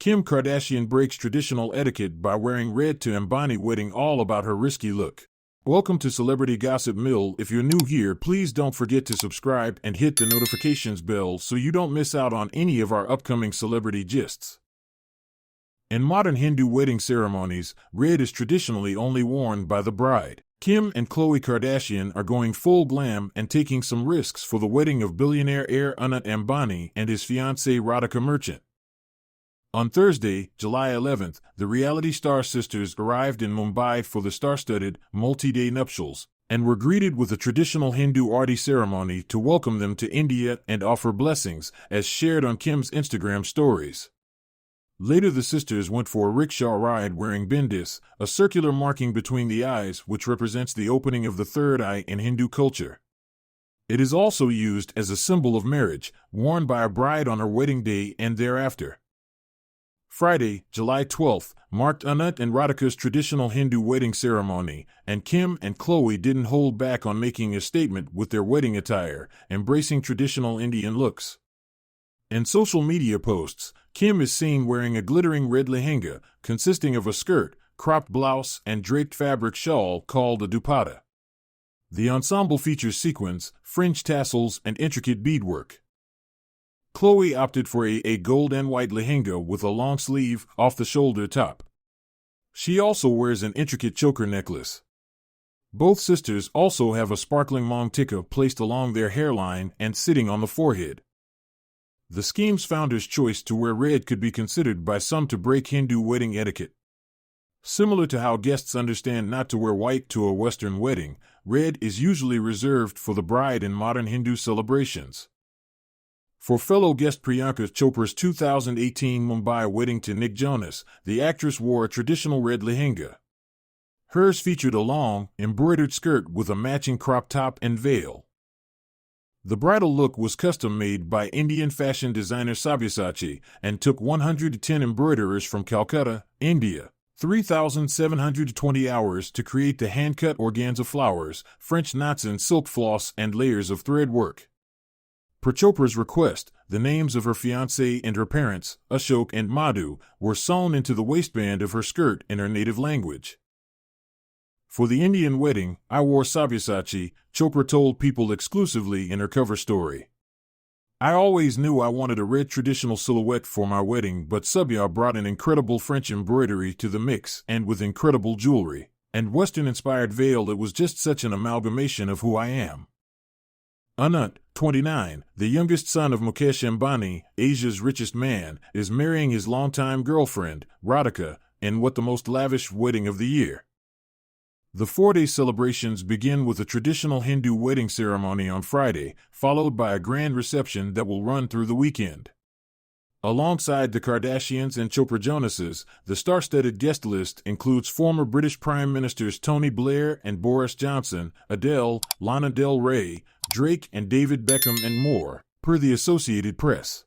Kim Kardashian breaks traditional etiquette by wearing red to Ambani wedding, all about her risky look. Welcome to Celebrity Gossip Mill. If you're new here, please don't forget to subscribe and hit the notifications bell so you don't miss out on any of our upcoming celebrity gists. In modern Hindu wedding ceremonies, red is traditionally only worn by the bride. Kim and Khloe Kardashian are going full glam and taking some risks for the wedding of billionaire heir Anant Ambani and his fiancée Radhika Merchant. On Thursday, July 11th, the reality star sisters arrived in Mumbai for the star-studded, multi-day nuptials, and were greeted with a traditional Hindu aarti ceremony to welcome them to India and offer blessings, as shared on Kim's Instagram stories. Later, the sisters went for a rickshaw ride wearing bindis, a circular marking between the eyes which represents the opening of the third eye in Hindu culture. It is also used as a symbol of marriage, worn by a bride on her wedding day and thereafter. Friday, July 12th, marked Anant and Radhika's traditional Hindu wedding ceremony, and Kim and Khloe didn't hold back on making a statement with their wedding attire, embracing traditional Indian looks. In social media posts, Kim is seen wearing a glittering red lehenga, consisting of a skirt, cropped blouse, and draped fabric shawl called a dupatta. The ensemble features sequins, fringe tassels, and intricate beadwork. Khloe opted for a gold and white lehenga with a long sleeve, off-the-shoulder top. She also wears an intricate choker necklace. Both sisters also have a sparkling mong tikka placed along their hairline and sitting on the forehead. The scheme's founder's choice to wear red could be considered by some to break Hindu wedding etiquette. Similar to how guests understand not to wear white to a Western wedding, red is usually reserved for the bride in modern Hindu celebrations. For fellow guest Priyanka Chopra's 2018 Mumbai wedding to Nick Jonas, the actress wore a traditional red lehenga. Hers featured a long, embroidered skirt with a matching crop top and veil. The bridal look was custom-made by Indian fashion designer Sabyasachi and took 110 embroiderers from Calcutta, India, 3,720 hours to create the hand-cut organza flowers, French knots and silk floss and layers of thread work. Per Chopra's request, the names of her fiancé and her parents, Ashok and Madhu, were sewn into the waistband of her skirt in her native language. For the Indian wedding, I wore Sabyasachi, Chopra told People exclusively in her cover story. I always knew I wanted a red traditional silhouette for my wedding, but Sabya brought an incredible French embroidery to the mix, and with incredible jewelry and Western-inspired veil, it was just such an amalgamation of who I am. Anant, 29, the youngest son of Mukesh Ambani, Asia's richest man, is marrying his longtime girlfriend, Radhika, in the most lavish wedding of the year. The 4-day celebrations begin with a traditional Hindu wedding ceremony on Friday, followed by a grand reception that will run through the weekend. Alongside the Kardashians and Chopra Jonases, the star-studded guest list includes former British Prime Ministers Tony Blair and Boris Johnson, Adele, Lana Del Rey, Drake and David Beckham and more, per the Associated Press.